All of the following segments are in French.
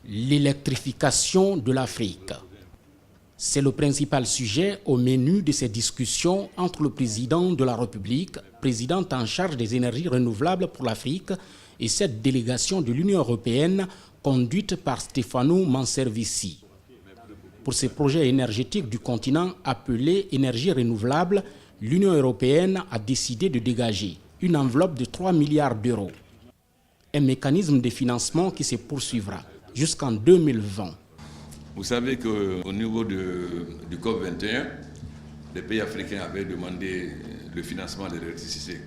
L'électrification de l'Afrique. C'est le principal sujet au menu de ces discussions entre le président de la République, président en charge des énergies renouvelables pour l'Afrique, et cette délégation de l'Union européenne conduite par Stefano Manservisi. Pour ces projets énergétiques du continent appelés énergies renouvelables, l'Union européenne a décidé de dégager une enveloppe de 3 milliards d'euros. Un mécanisme de financement qui se poursuivra jusqu'en 2020. Vous savez qu'au niveau du COP21, les pays africains avaient demandé le financement de l'électricité.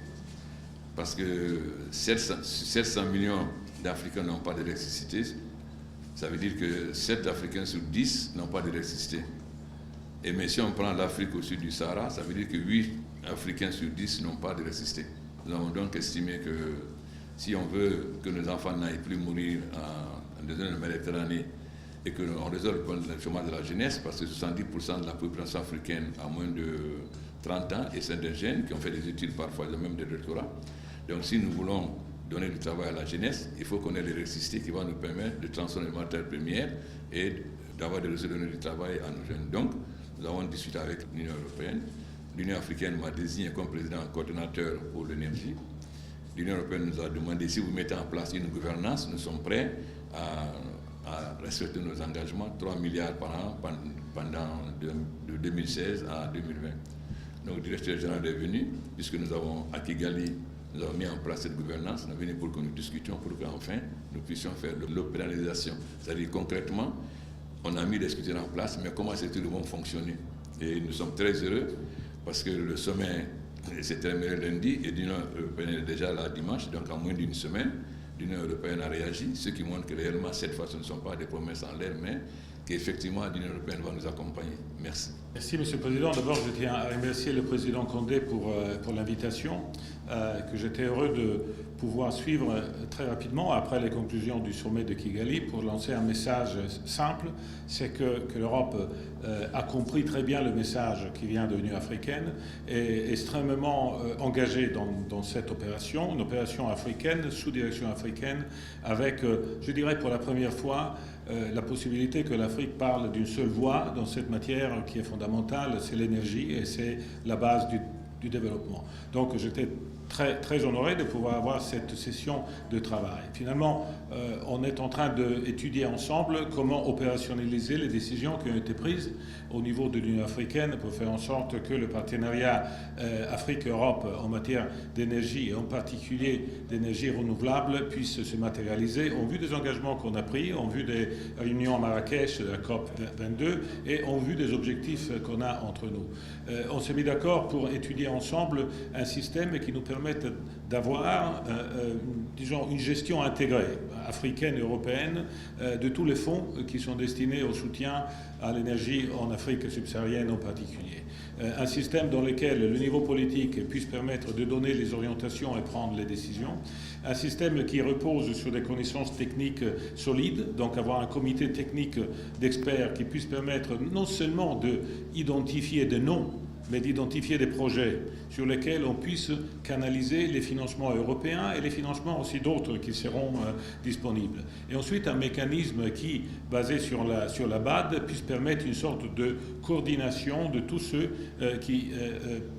Parce que 700 millions d'Africains n'ont pas d'électricité. Ça veut dire que 7 Africains sur 10 n'ont pas d'électricité. Et mais si on prend l'Afrique au sud du Sahara, ça veut dire que 8 Africains sur 10 n'ont pas d'électricité. Nous avons donc estimé que si on veut que nos enfants n'aillent plus mourir en désert de Méditerranée et qu'on résolve le chômage de la jeunesse, parce que 70% de la population africaine a moins de 30 ans, et c'est des jeunes qui ont fait des études parfois, même des doctorats. Donc si nous voulons donner du travail à la jeunesse, il faut qu'on ait l'électricité qui va nous permettre de transformer les matières premières et d'avoir des réseaux de donner du travail à nos jeunes. Donc nous avons discuté avec l'Union européenne. L'Union africaine m'a désigné comme président coordonnateur pour l'énergie. L'Union européenne nous a demandé si vous mettez en place une gouvernance, nous sommes prêts à respecter nos engagements, 3 milliards par an pendant de 2016 à 2020. Donc le directeur général est venu, puisque nous avons à Kigali, nous avons mis en place cette gouvernance, nous sommes venus pour que nous discutions, pour qu'enfin nous puissions faire l'opéralisation. C'est-à-dire concrètement, on a mis les structures en place, mais comment ces trucs vont fonctionner? Et nous sommes très heureux parce que le sommet s'est terminé lundi et l'Union européenne est déjà là dimanche, donc en moins d'une semaine, l'Union européenne a réagi, ce qui montre que réellement cette fois ce ne sont pas des promesses en l'air, mais qu'effectivement l'Union européenne va nous accompagner. Merci. Merci Monsieur le Président. D'abord, je tiens à remercier le Président Condé pour l'invitation, que j'étais heureux de pouvoir suivre très rapidement après les conclusions du sommet de Kigali pour lancer un message simple, c'est que l'Europe a compris très bien le message qui vient de l'Union africaine et est extrêmement engagée dans cette opération, une opération africaine, sous direction africaine, avec, je dirais pour la première fois, la possibilité que l'Afrique parle d'une seule voix dans cette matière qui est fondamentale, c'est l'énergie et c'est la base du développement. Donc j'étais très honoré de pouvoir avoir cette session de travail. Finalement, on est en train d'étudier ensemble comment opérationnaliser les décisions qui ont été prises au niveau de l'Union africaine pour faire en sorte que le partenariat Afrique-Europe en matière d'énergie et en particulier d'énergie renouvelable puisse se matérialiser en vue des engagements qu'on a pris, en vue des réunions à Marrakech de la COP 22 et en vue des objectifs qu'on a entre nous. On s'est mis d'accord pour étudier ensemble un système qui nous permette d'avoir, disons, une gestion intégrée, africaine et européenne, de tous les fonds qui sont destinés au soutien à l'énergie en Afrique subsaharienne en particulier. Un système dans lequel le niveau politique puisse permettre de donner les orientations et prendre les décisions. Un système qui repose sur des connaissances techniques solides, donc avoir un comité technique d'experts qui puisse permettre non seulement d'identifier des noms, mais d'identifier des projets sur lesquels on puisse canaliser les financements européens et les financements aussi d'autres qui seront disponibles. Et ensuite, un mécanisme qui, basé sur la BAD, puisse permettre une sorte de coordination de tous ceux qui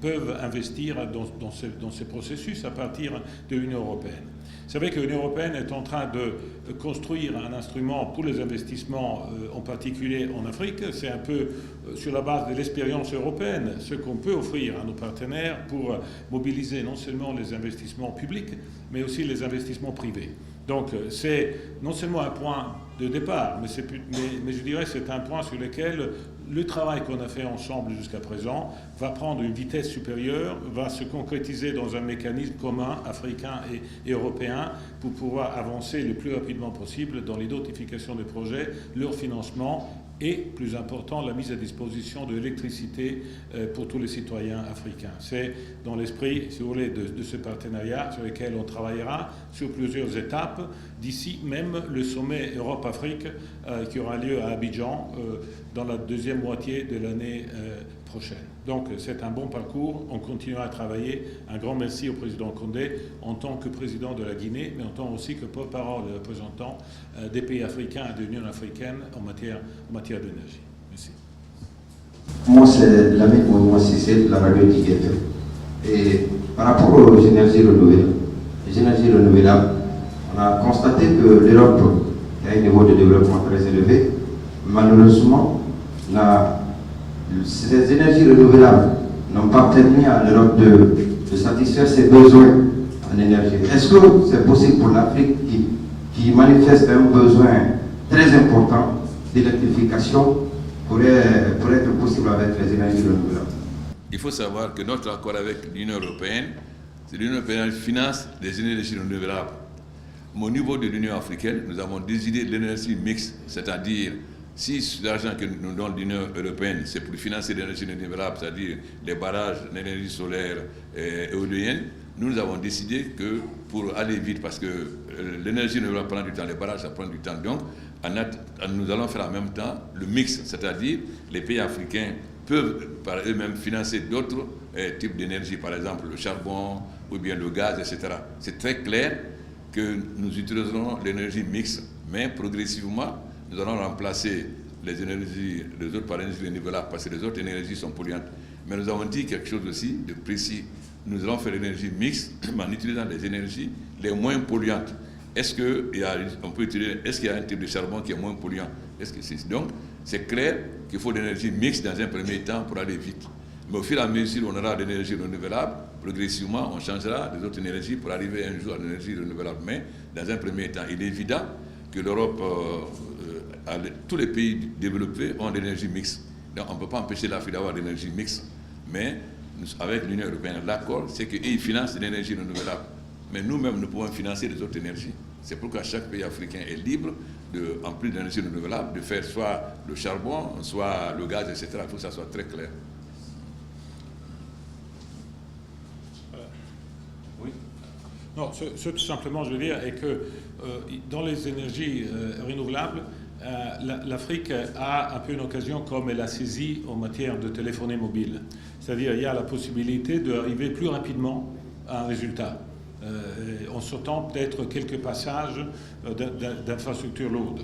peuvent investir dans ces processus à partir de l'Union européenne. Vous savez que l'Union européenne est en train de construire un instrument pour les investissements, en particulier en Afrique. C'est un peu sur la base de l'expérience européenne, ce qu'on peut offrir à nos partenaires pour mobiliser non seulement les investissements publics, mais aussi les investissements privés. Donc c'est non seulement un point de départ, mais je dirais que c'est un point sur lequel le travail qu'on a fait ensemble jusqu'à présent va prendre une vitesse supérieure, va se concrétiser dans un mécanisme commun africain et européen pour pouvoir avancer le plus rapidement possible dans l'identification des projets, leur financement et, plus important, la mise à disposition de l'électricité pour tous les citoyens africains. C'est dans l'esprit, si vous voulez, de ce partenariat sur lequel on travaillera sur plusieurs étapes, d'ici même le sommet Europe-Afrique qui aura lieu à Abidjan dans la deuxième moitié de l'année prochaine. Donc c'est un bon parcours, on continuera à travailler. Un grand merci au président Condé en tant que président de la Guinée, mais en tant aussi que porte-parole et représentant des pays africains et de l'Union africaine en matière d'énergie. Merci. Moi, c'est Lamine Mouvement Cissé de la radio Tigre. Et par rapport aux énergies renouvelables, on a constaté que l'Europe a un niveau de développement très élevé. Malheureusement, ces énergies renouvelables n'ont pas permis à l'Europe de satisfaire ses besoins en énergie. Est-ce que c'est possible pour l'Afrique qui manifeste un besoin très important d'électrification pourrait être possible avec les énergies renouvelables? Il faut savoir que notre accord avec l'Union européenne, c'est l'Union européenne qui finance les énergies renouvelables. Mais au niveau de l'Union africaine, nous avons décidé de l'énergie mixte, c'est-à-dire si l'argent que nous donne l'Union européenne, c'est pour financer l'énergie renouvelable, c'est-à-dire les barrages, l'énergie solaire et éolienne, nous avons décidé que pour aller vite, parce que l'énergie renouvelable prend du temps, les barrages ça prend du temps, donc nous allons faire en même temps le mix, c'est-à-dire les pays africains peuvent par eux-mêmes financer d'autres types d'énergie, par exemple le charbon ou bien le gaz, etc. C'est très clair que nous utiliserons l'énergie mixte, mais progressivement, nous allons remplacer les autres par énergies renouvelables parce que les autres énergies sont polluantes. Mais nous avons dit quelque chose aussi de précis. Nous allons faire l'énergie mixte en utilisant les énergies les moins polluantes. Est-ce qu'il y a un type de charbon qui est moins polluant? Donc, c'est clair qu'il faut l'énergie mixte dans un premier temps pour aller vite. Mais au fur et à mesure où on aura l'énergie renouvelable, progressivement, on changera les autres énergies pour arriver un jour à l'énergie renouvelable. Mais dans un premier temps, il est évident que l'Europe, tous les pays développés ont l'énergie mixte. Donc on ne peut pas empêcher l'Afrique d'avoir l'énergie mixte. Mais avec l'Union européenne, l'accord, c'est qu'ils financent l'énergie renouvelable. Mais nous-mêmes, nous pouvons financer les autres énergies. C'est pourquoi chaque pays africain est libre, en plus d'énergie renouvelable, de faire soit le charbon, soit le gaz, etc. Il faut que ça soit très clair. Oui. Non, ce tout simplement, je veux dire, est que dans les énergies renouvelables, l'Afrique a un peu une occasion comme elle a saisi en matière de téléphonie mobile. C'est-à-dire il y a la possibilité d'arriver plus rapidement à un résultat, en sautant peut-être quelques passages d'infrastructures lourdes.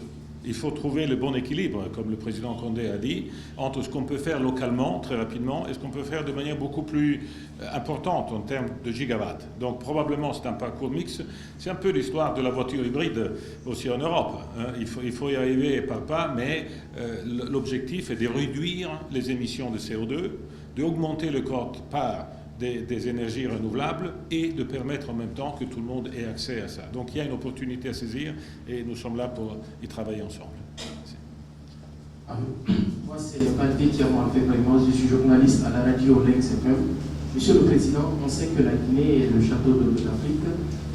Il faut trouver le bon équilibre, comme le président Condé a dit, entre ce qu'on peut faire localement, très rapidement, et ce qu'on peut faire de manière beaucoup plus importante en termes de gigawatts. Donc probablement c'est un parcours mixte. C'est un peu l'histoire de la voiture hybride aussi en Europe. Il faut y arriver pas à pas, mais l'objectif est de réduire les émissions de CO2, d'augmenter le quote-part des énergies renouvelables et de permettre en même temps que tout le monde ait accès à ça. Donc il y a une opportunité à saisir et nous sommes là pour y travailler ensemble. Moi, c'est Valdi Diamante vraiment, je suis journaliste à la radio Lynx FM. Monsieur le Président, on sait que la Guinée est le château de l'Afrique.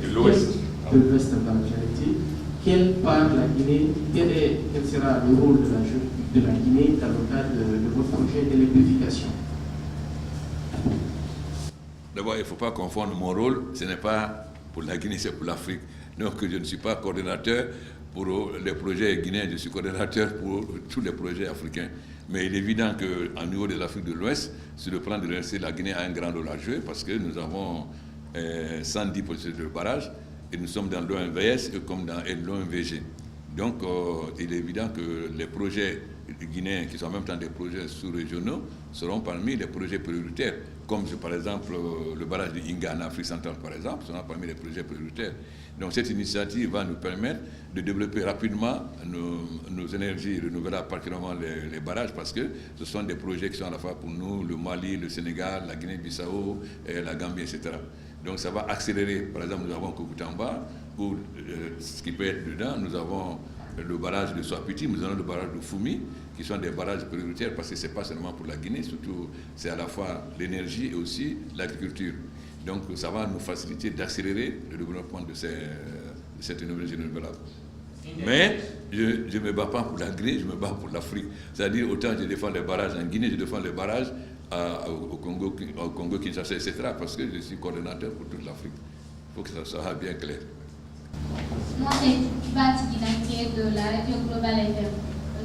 Et l'Ouest. De l'Ouest, dans la réalité. Quelle part la Guinée, quel sera le rôle de la Guinée dans le cadre de votre projet d'électrification? D'abord, il ne faut pas confondre mon rôle, ce n'est pas pour la Guinée, c'est pour l'Afrique. Donc, je ne suis pas coordonnateur pour les projets guinéens, je suis coordonnateur pour tous les projets africains. Mais il est évident qu'au niveau de l'Afrique de l'Ouest, sur le plan de l'énergie, la Guinée a un grand rôle à jouer parce que nous avons 110 processus de barrage et nous sommes dans l'OMVS comme dans l'OMVG. Donc, il est évident que les projets guinéens, qui sont en même temps des projets sous-régionaux, seront parmi les projets prioritaires, comme par exemple le barrage de Inga en Afrique centrale, par exemple, sera parmi les projets prioritaires. Donc cette initiative va nous permettre de développer rapidement nos énergies renouvelables, particulièrement les barrages, parce que ce sont des projets qui sont à la fois pour nous, le Mali, le Sénégal, la Guinée-Bissau, la Gambie, etc. Donc ça va accélérer. Par exemple, nous avons Kokoutamba, où ce qui peut être dedans, nous avons le barrage de Soapiti, nous avons le barrage de Foumi, qui sont des barrages prioritaires parce que ce n'est pas seulement pour la Guinée, surtout c'est à la fois l'énergie et aussi l'agriculture. Donc ça va nous faciliter d'accélérer le développement de cette énergie renouvelable. Mais je ne me bats pas pour la Guinée, je me bats pour l'Afrique. C'est-à-dire autant je défends les barrages en Guinée, je défends les barrages au Congo, Kinshasa, etc. parce que je suis coordonnateur pour toute l'Afrique. Il faut que ça soit bien clair. Moi, c'est Kibat Guinantier de la radio Global FM.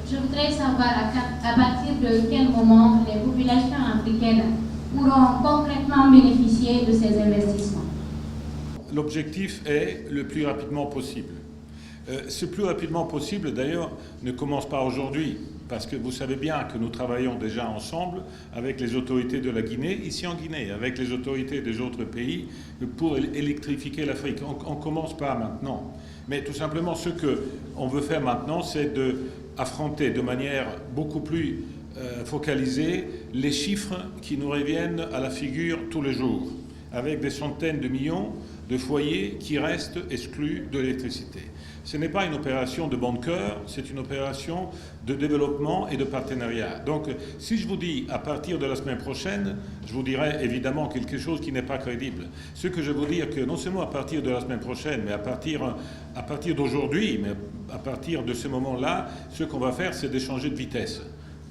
je voudrais savoir à partir de quel moment les populations africaines pourront concrètement bénéficier de ces investissements. L'objectif est le plus rapidement possible. Ce plus rapidement possible, d'ailleurs, ne commence pas aujourd'hui, parce que vous savez bien que nous travaillons déjà ensemble avec les autorités de la Guinée, ici en Guinée, avec les autorités des autres pays, pour électrifier l'Afrique. On ne commence pas maintenant. Mais tout simplement, ce qu'on veut faire maintenant, c'est d'affronter de manière beaucoup plus focalisée les chiffres qui nous reviennent à la figure tous les jours, avec des centaines de millions de foyers qui restent exclus de l'électricité. Ce n'est pas une opération de bon cœur, c'est une opération de développement et de partenariat. Donc, si je vous dis à partir de la semaine prochaine, je vous dirai évidemment quelque chose qui n'est pas crédible. Ce que je veux dire, que non seulement à partir de la semaine prochaine, mais à partir d'aujourd'hui, mais à partir de ce moment-là, ce qu'on va faire, c'est d'échanger de vitesse,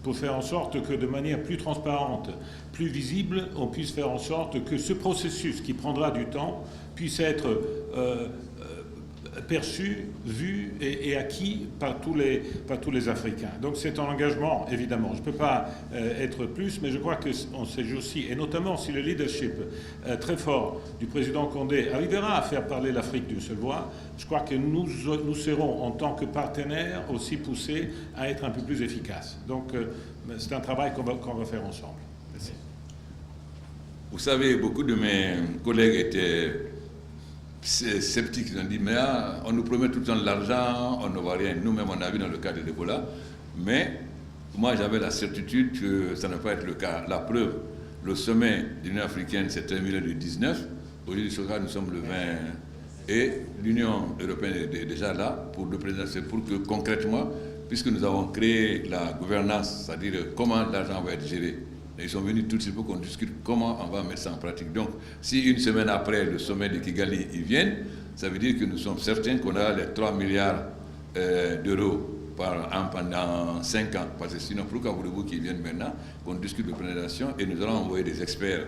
pour faire en sorte que de manière plus transparente, plus visible, on puisse faire en sorte que ce processus qui prendra du temps puisse être perçu, vu et acquis par tous les Africains. Donc c'est un engagement, évidemment. Je ne peux pas être plus, mais je crois qu'on ces jours-ci, et notamment si le leadership très fort du président Condé arrivera à faire parler l'Afrique d'une seule voix, je crois que nous serons, en tant que partenaires, aussi poussés à être un peu plus efficaces. Donc c'est un travail qu'on va faire ensemble. Merci. Vous savez, beaucoup de mes collègues étaient sceptiques. Ils ont dit, mais on nous promet tout le temps de l'argent, on ne voit rien. Nous-mêmes, on a vu dans le cas de l'Ebola. Mais moi, j'avais la certitude que ça ne va pas être le cas. La preuve, le sommet de l'Union africaine s'est terminé le 19. Aujourd'hui, nous sommes le 20. Et l'Union européenne est déjà là pour le président. C'est pour que concrètement, puisque nous avons créé la gouvernance, c'est-à-dire comment l'argent va être géré, ils sont venus tout de suite pour qu'on discute comment on va mettre ça en pratique. Donc, si une semaine après le sommet de Kigali, ils viennent, ça veut dire que nous sommes certains qu'on a les 3 milliards d'euros par an pendant 5 ans. Parce que sinon, pourquoi voulez-vous qu'ils viennent maintenant, qu'on discute de planification, et nous allons envoyer des experts,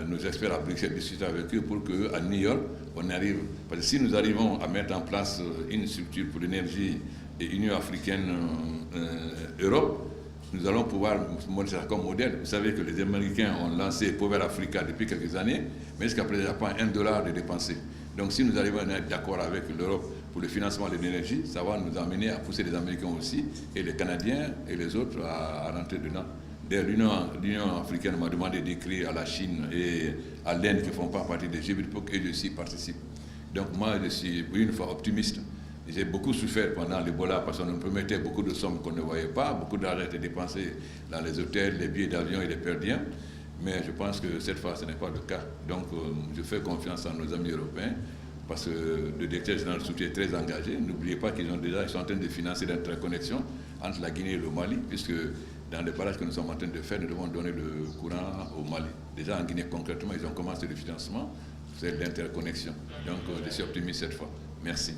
nos experts à Bruxelles, discuter avec eux pour qu'à New York, on arrive. Parce que si nous arrivons à mettre en place une structure pour l'énergie et Union africaine-Europe, nous allons pouvoir montrer ça comme modèle. Vous savez que les Américains ont lancé Power Africa depuis quelques années, mais jusqu'à présent, il n'y a pas $1 de dépensé. Donc si nous arrivons à être d'accord avec l'Europe pour le financement de l'énergie, ça va nous amener à pousser les Américains aussi, et les Canadiens et les autres à rentrer dedans. D'ailleurs, l'Union africaine m'a demandé d'écrire à la Chine et à l'Inde qui ne font pas partie des G8 pour qu'eux aussi participent. Donc moi, je suis une fois optimiste. J'ai beaucoup souffert pendant l'Ebola parce qu'on nous promettait beaucoup de sommes qu'on ne voyait pas. Beaucoup d'argent était dépensé dans les hôtels, les billets d'avion et les perdiens. Mais je pense que cette fois, ce n'est pas le cas. Donc, je fais confiance à nos amis européens parce que le directeur général Souti est très engagé. N'oubliez pas qu'ils sont en train de financer l'interconnexion entre la Guinée et le Mali, puisque dans les barrages que nous sommes en train de faire, nous devons donner le courant au Mali. Déjà en Guinée, concrètement, ils ont commencé le financement, c'est l'interconnexion. Donc, je suis optimiste cette fois. Merci.